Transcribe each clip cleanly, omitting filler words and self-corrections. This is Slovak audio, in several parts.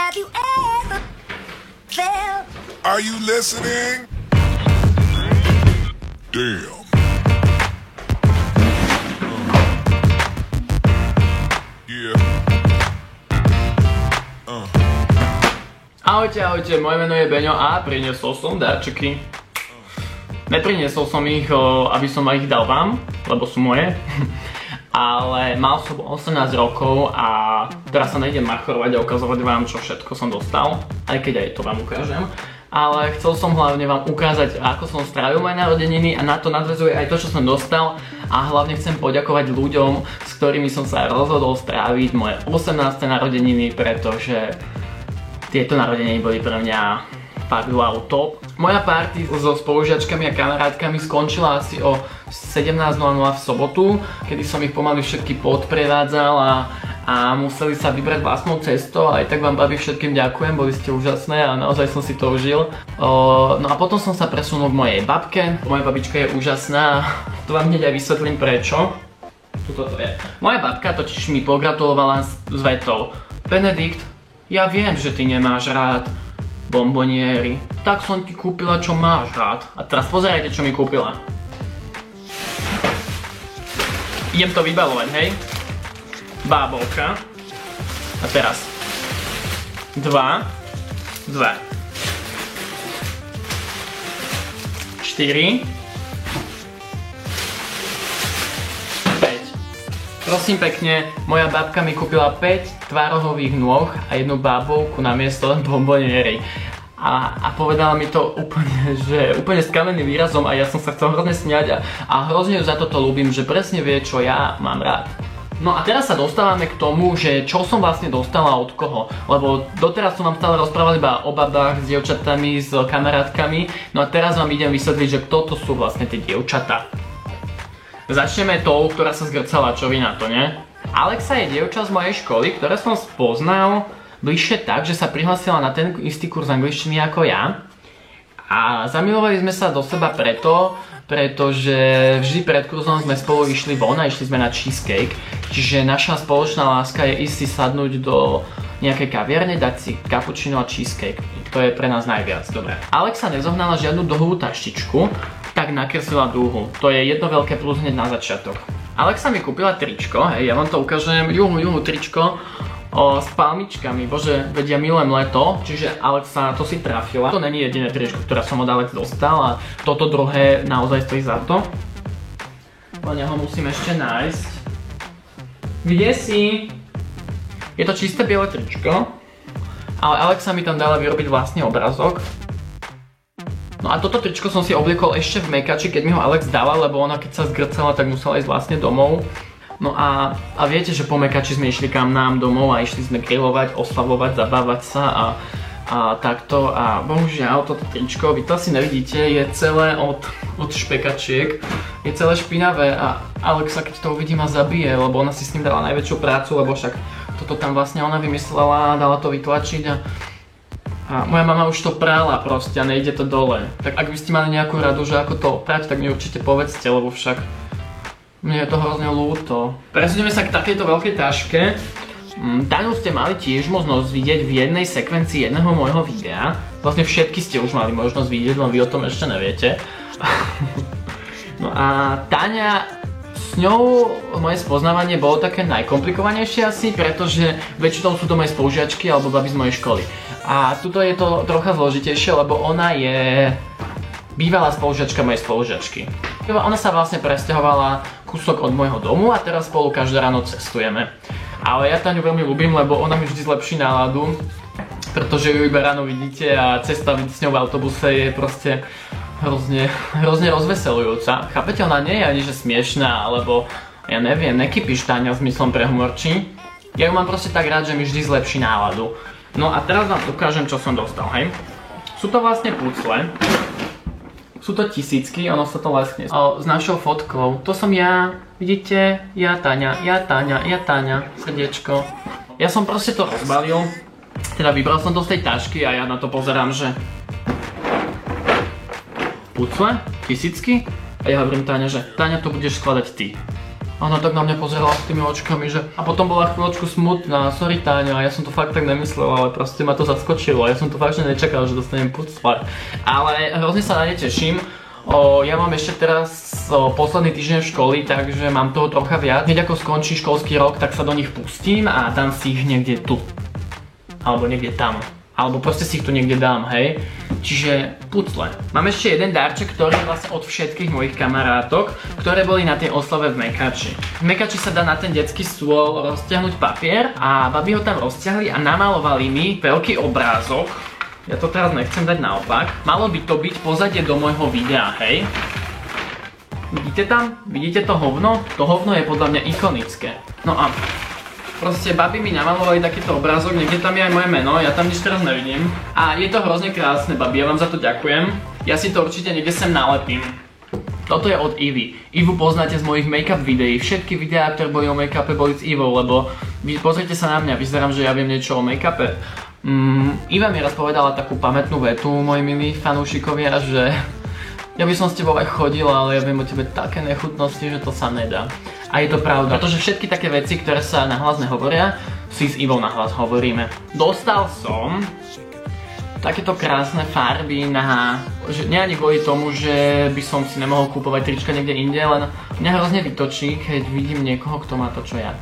Have you ever felt? Are you listening? Damn. Yeah. Ahojte, ahojte, moje meno je Beňo a priniesol som darčeky. Nepriniesol som ich, aby som ich dal vám, lebo sú moje. Ale mal som 18 rokov a teraz sa nejdem machorovať a ukazovať vám, čo všetko som dostal. Aj keď aj to vám ukážem. Ale chcel som hlavne vám ukázať, ako som strávil moje narodeniny a na to nadväzuje aj to, čo som dostal. A hlavne chcem poďakovať ľuďom, s ktorými som sa rozhodol stráviť moje 18. narodeniny, pretože tieto narodeniny boli pre mňa fakt wow, top. Moja party so spolužiačkami a kamarátkami skončila asi o 17:00 v sobotu, kedy som ich pomaly všetky podprevádzal a museli sa vybrať vlastnou cestou. Aj tak vám babi všetkým ďakujem, boli ste úžasné a naozaj som si to užil. No a potom som sa presunul k mojej babke. Moja babička je úžasná, to vám hneď aj vysvetlím prečo. Tuto to je. Moja babka totiž mi pogratulovala s vetou: Benedikt, ja viem, že ty nemáš rád bomboniery, tak som ti kúpila, čo máš rád. A teraz pozerajte, čo mi kúpila. Idem to vybalovať, hej? Bábovka. A teraz 2, 4, 5. Prosím pekne, moja babka mi kúpila 5 tvárohových nôh a jednu bábovku namiesto bomboniery. A povedala mi to úplne s kamenným výrazom a ja som sa chcel hrozne smiať a hrozne ju za toto ľúbim, že presne vie, čo ja mám rád. No a teraz sa dostávame k tomu, že čo som vlastne dostala od koho. Lebo doteraz som vám stále rozprával iba o babách s dievčatami, s kamarátkami. No a teraz vám idem vysvetliť, že kto to sú vlastne tie dievčatá. Začneme tou, ktorá sa zgrcala, čo vy na to, ne? Alexa je dievča z mojej školy, ktoré som spoznal bližšie tak, že sa prihlásila na ten istý kurz angličtiny ako ja. A zamilovali sme sa do seba pretože vždy pred kurzom sme spolu išli von a išli sme na cheesecake. Čiže naša spoločná láska je ísť si sadnúť do nejakej kaviarne, dať si cappuccino a cheesecake. To je pre nás najviac, dobre. Alexa nezohnala žiadnu dlhú taštičku, tak nakreslila dúhu. To je jedno veľké plus hneď na začiatok. Alexa mi kúpila tričko, hej, ja vám to ukážem, juhu tričko s palmičkami, bože, veď ja milujem leto, čiže Alexa, to si trafila. To není jediné tričko, ktoré som od Alex dostal a toto druhé naozaj stojí za to. Len ja ho musím ešte nájsť. Kde si? Je to čisté biele tričko, ale Alexa mi tam dala vyrobiť vlastný obrazok. No a toto tričko som si obliekol ešte v Mekači, keď mi ho Alex dala, lebo ona keď sa zgrcala, tak musela ísť vlastne domov. No a viete, že po Mekači sme išli kam nám domov a išli sme grilovať, oslavovať, zabávať sa a takto. A bohužiaľ toto tričko, vy to asi nevidíte, je celé od špekačiek. Je celé špinavé a Alexa keď to uvidí ma zabije, lebo ona si s ním dala najväčšiu prácu, lebo však toto tam vlastne ona vymyslela a dala to vytlačiť a moja mama už to prála proste a nejde to dole. Tak ak by ste mali nejakú radu, že ako to oprať, tak mi určite povedzte, lebo však mne je to hrozne ľúto. Presunieme sa k takejto veľkej taške. Táňu ste mali tiež možnosť vidieť v jednej sekvencii jedného môjho videa. Vlastne všetky ste už mali možnosť vidieť, len vy o tom ešte neviete. No a Táňa, s ňou moje spoznávanie bolo také najkomplikovanejšie asi, pretože väčšinou sú to moje spolužiačky alebo baby z mojej školy. A tuto je to trocha zložitejšie, lebo ona je bývalá spolužiačka mojej spolužiačky. Ona sa vlastne presťahovala kúsok od môjho domu a teraz spolu každé ráno cestujeme. Ale ja Táňu veľmi ľúbim, lebo ona mi vždy zlepší náladu, pretože ju iba ráno vidíte a cesta s ňou v autobuse je proste hrozne rozveselujúca. Chápete, ona nie je ani že smiešná, alebo ja neviem, nekypíš Táňa zmyslom pre humorčí. Ja ju mám proste tak rád, že mi vždy zlepší náladu. No a teraz vám ukážem, čo som dostal, hej. Sú to vlastne pucle. Sú to tisícky, ono sa to vlastne s našou fotkou. To som ja, vidíte? Ja Táňa, srdiečko. Ja som proste to rozbalil. Teda vybral som to z tej tašky a ja na to pozerám, že pucle, tisícky. A ja hovorím Táňa, že Táňa, to budeš skladať ty. Ona tak na mňa pozerala s tými očkami, že... A potom bola chvíľočku smutná, sorry Táňa, a ja som to fakt tak nemyslel, ale proste ma to zaskočilo. Ja som to fakt nečakal, že dostanem pucvar. Ale hrozne sa na ne teším. Ja mám ešte teraz posledný týždeň školy, takže mám toho trocha viac. Hneď ako skončí školský rok, tak sa do nich pustím a dám si ich niekde tu. Alebo niekde tam. Alebo proste si ich tu niekde dám, hej. Čiže pucle. Mám ešte jeden darček, ktorý je vlastne od všetkých mojich kamarátok, ktoré boli na tej oslave v Mekači. V Mekači sa dá na ten detský stôl roztiahnuť papier a babi ho tam roztiahli a namalovali mi veľký obrázok. Ja to teraz nechcem dať naopak. Malo by to byť pozadie do môjho videa, hej. Vidíte tam? Vidíte to hovno? To hovno je podľa mňa ikonické. No a proste babi mi namalovali takýto obrázok, niekde tam je aj moje meno, ja tam nič teraz nevidím. A je to hrozne krásne, babi, ja vám za to ďakujem. Ja si to určite niekde sem nalepím. Toto je od Ivy. Ivu poznáte z mojich make-up videí. Všetky videá, ktoré boli o make-upe, boli s Ivou, lebo vy pozrite sa na mňa, vyzerám, že ja viem niečo o make-upe. Iva mi raz povedala takú pamätnú vetu, moji milí fanúšikovia, že ja by som s tebou aj chodila, ale ja viem o tebe také nechutnosti, že to sa nedá. A je to pravda, pretože všetky také veci, ktoré sa nahlas nehovoria, si s Ivou nahlas hovoríme. Dostal som takéto krásne farby na... Nie ani kvôli tomu, že by som si nemohol kúpovať trička niekde inde, len mňa hrozne vytočí, keď vidím niekoho, kto má to, čo ja.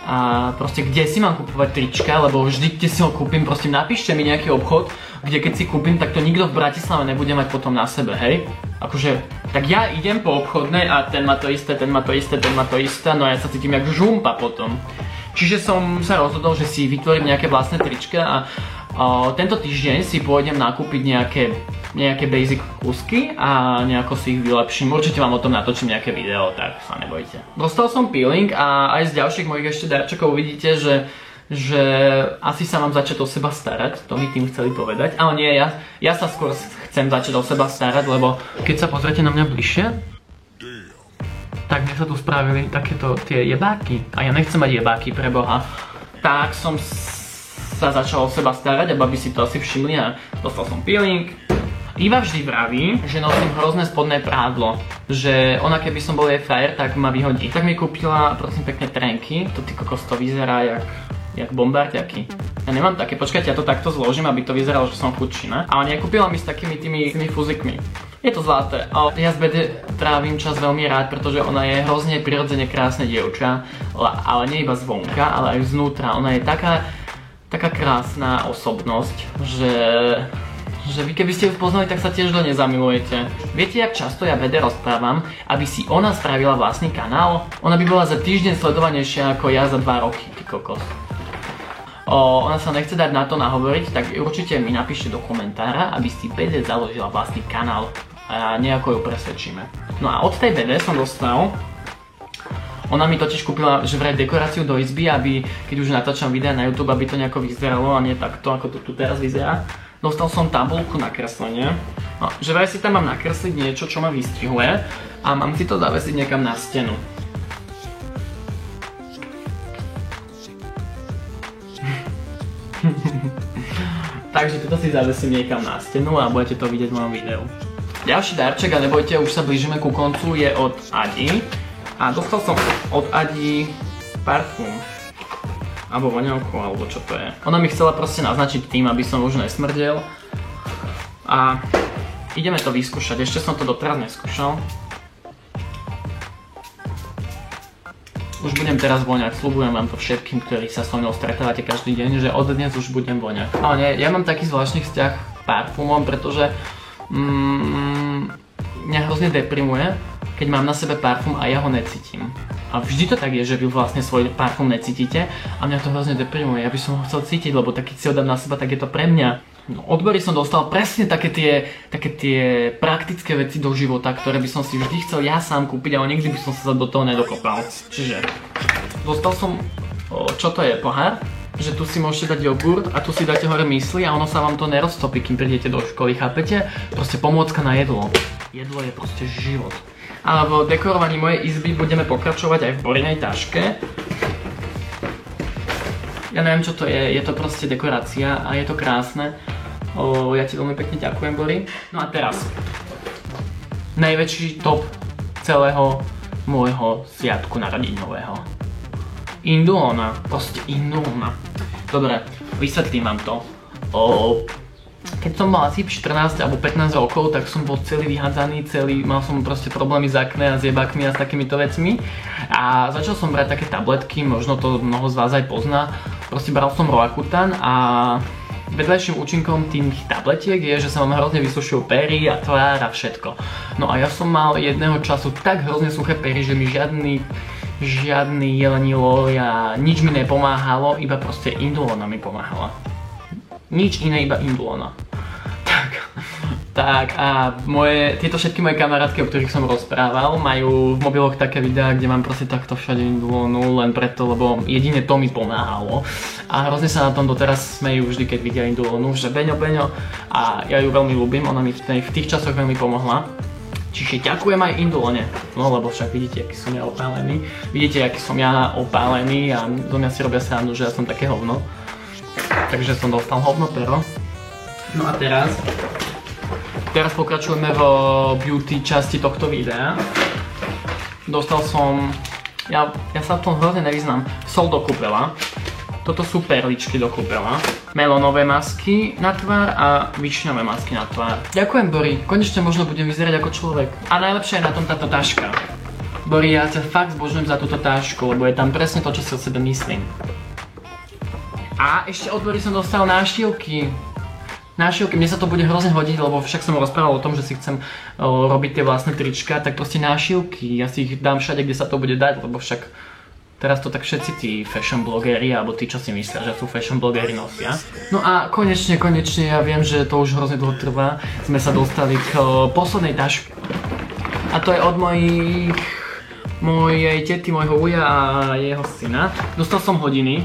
A proste kde si mám kúpovať trička, lebo vždy, kde si ho kúpim, proste napíšte mi nejaký obchod, kde keď si kúpim, tak to nikto v Bratislave nebude mať potom na sebe, hej? Akože, tak ja idem po obchodnej a ten má to isté, ten má to isté, ten má to isté, no a ja sa cítim jak žumpa potom. Čiže som sa rozhodol, že si vytvorím nejaké vlastné trička a tento týždeň si pôjdem nakúpiť nejaké basic kúsky a nejako si ich vylepším. Určite vám o tom natočím nejaké video, tak sa nebojte. Dostal som peeling a aj z ďalších mojich ešte darčekov uvidíte, že asi sa mám začať o seba starať, to mi tým chceli povedať. Ale nie, ja sa skôr chcem začať o seba starať, lebo keď sa pozriete na mňa bližšie, tak mne sa tu spravili takéto tie jebáky. A ja nechcem mať jebáky, preboha. Tak som sa začal o seba starať a babi si to asi všimli a dostal som peeling. Iva vždy vraví, že nosím hrozné spodné prádlo. Že ona keby som bol jej frajer, tak ma vyhodí. Tak mi kúpila, prosím pekne, trenky. To ty kokos, to vyzerá jak bombardiaky. Ja nemám také, počkajte, ja to takto zložím, aby to vyzeralo, že som chudšina. Ale nekúpila mi s takými tými fuzikmi. Je to zlaté. Ja z Bede trávim čas veľmi rád, pretože ona je hrozne prirodzene krásne dievča. Ale nie iba zvonka, ale aj vznútra. Ona je taká krásna osobnosť, že vy keby ste ju poznali, tak sa tiež do nej zamilujete. Viete, jak často ja Bede rozprávam, aby si ona spravila vlastný kanál? Ona by bola za týždeň sledovanejšia ako ja za 2 roky, ty kokos. Ona sa nechce dať na to nahovoriť, tak určite mi napíšte do komentára, aby si Bede založila vlastný kanál a nejako ju presvedčíme. No a od tej Bede som dostal, ona mi totiž kúpila, že vraj dekoráciu do izby, aby keď už natáčam videa na YouTube, aby to nejako vyzeralo a nie takto, ako to tu teraz vyzerá. Dostal som tabuľku na kreslenie, no, že vraj si tam mám nakresliť niečo, čo ma vystihuje a mám si to zavesiť niekam na stenu. Takže toto si zavesím niekam na stenu a budete to vidieť v mojom videu. Ďalší darček, a nebojte, už sa blížime ku koncu, je od Adi. A dostal som od Adi parfum. Alebo voňavku, alebo čo to je. Ona mi chcela proste naznačiť tým, aby som už nesmrdel. A ideme to vyskúšať, ešte som to doteraz neskúšal. Už budem teraz voňať, sľubujem vám to všetkým, ktorí sa so mnou stretávate každý deň, že od dnes už budem voňať. Ale nie, ja mám taký zvláštny vzťah k parfumom, pretože mňa hrozne deprimuje, keď mám na sebe parfum a ja ho necítim. A vždy to tak je, že vy vlastne svoj parfum necítite a mňa to hrozne deprimuje. Ja by som ho chcel cítiť, lebo keď si ho dám na seba, tak je to pre mňa. No, od Bory som dostal presne také tie praktické veci do života, ktoré by som si vždy chcel ja sám kúpiť, ale nikdy by som sa do toho nedokopal. Čiže dostal som, čo to je, pohár? Že tu si môžete dať jogurt a tu si dáte hore mysli a ono sa vám to neroztopí, kým prídete do školy, chápete? Proste pomôcka na jedlo. Jedlo je proste život. A v dekorovaní mojej izby budeme pokračovať aj v Borinej taške. Ja neviem, čo to je to proste dekorácia a je to krásne. Ja ti veľmi pekne ďakujem, Bori. No a teraz, najväčší top celého môjho sviatku narodeninového. Indulona, proste indulona. Dobre, vysvetlím vám to. Keď som mal asi 14 alebo 15 rokov, tak som bol celý vyhádzaný, mal som proste problémy s akné a s jebakmi a s takýmito vecmi. A začal som brať také tabletky, možno to mnoho z vás aj pozná. Proste bral som Roacutan a vedľajším účinkom tých tabletiek je, že sa vám hrozne vysušujú pery a tvár a všetko. No a ja som mal jedného času tak hrozne suché pery, že mi žiadny jelenilo a nič mi nepomáhalo, iba proste indulona mi pomáhala. Nič iné, iba indulona. Tak a tieto všetky moje kamarátky, o ktorých som rozprával, majú v mobiloch také videá, kde mám proste takto všade indulonu, len preto, lebo jedine to mi pomáhalo. A hrozne sa na tom doteraz smejú vždy, keď vidia indulonu, že Beňo, a ja ju veľmi ľúbim, ona mi v tých časoch veľmi pomohla. Čiže ďakujem aj indulone, no lebo však vidíte, aký som ja opálený. Vidíte, aký som ja opálený a zo mňa si robia srandu, že ja som také hovno. Takže som dostal hovno pero. No a teraz pokračujeme v beauty časti tohto videa. Dostal som, ja sa v tom hrozne nevyznám, sol do kúpela. Toto sú perličky do kúpela. Melónové masky na tvár a višňové masky na tvár. Ďakujem, Bori, konečne možno budem vyzerať ako človek. A najlepšie je na tom táto taška. Bori, ja ťa fakt zbožňujem za túto tašku, lebo je tam presne to, čo si o sebe myslím. A ešte od Bory som dostal nášivky. Mne sa to bude hrozne hodiť, lebo však som rozprával o tom, že si chcem robiť tie vlastné trička, tak proste nášivky. Ja si ich dám všade, kde sa to bude dať, lebo však teraz to tak všetci tí fashion blogeri, alebo tí, čo si myslia, že sú fashion blogeri, nosia. No a konečne, ja viem, že to už hrozne dlho trvá, sme sa dostali k poslednej taške. A to je od mojej tety, môjho uja a jeho syna. Dostal som hodiny.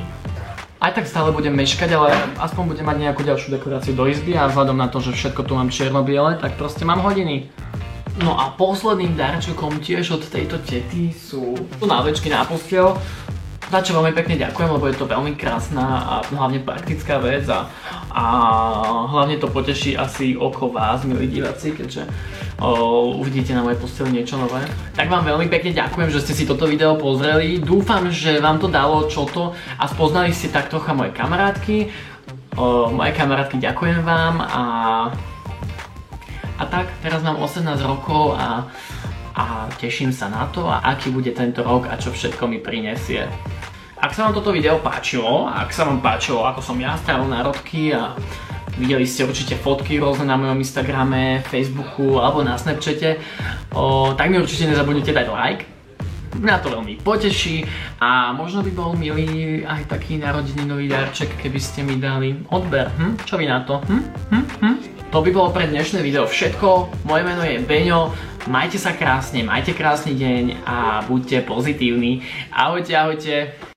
Aj tak stále budem meškať, ale aspoň budem mať nejakú ďalšiu dekoráciu do izby a vzhľadom na to, že všetko tu mám čierno-biele, tak proste mám hodiny. No a posledným darčekom tiež od tejto tety sú návlečky na posteľ. Za čo veľmi pekne ďakujem, lebo je to veľmi krásna a hlavne praktická vec a hlavne to poteší asi oko vás, milí diváci, keďže uvidíte na mojej posteli niečo nové. Tak vám veľmi pekne ďakujem, že ste si toto video pozreli. Dúfam, že vám to dalo čoto a spoznali ste tak trocha moje kamarátky. Moje kamarátky, ďakujem vám a tak, teraz mám 18 rokov a teším sa na to, aký bude tento rok a čo všetko mi prinesie. Ak sa vám toto video páčilo, ak sa vám páčilo, ako som ja strávil národky a videli ste určite fotky rôzne na mojom Instagrame, Facebooku alebo na Snapchate, tak mi určite nezabudnite dať like. Mňa to veľmi poteší a možno by bol milý aj taký narodeninový darček, keby ste mi dali odber. Čo vy na to? To by bolo pre dnešné video všetko. Moje meno je Beňo. Majte sa krásne, majte krásny deň a buďte pozitívni. Ahojte, ahojte.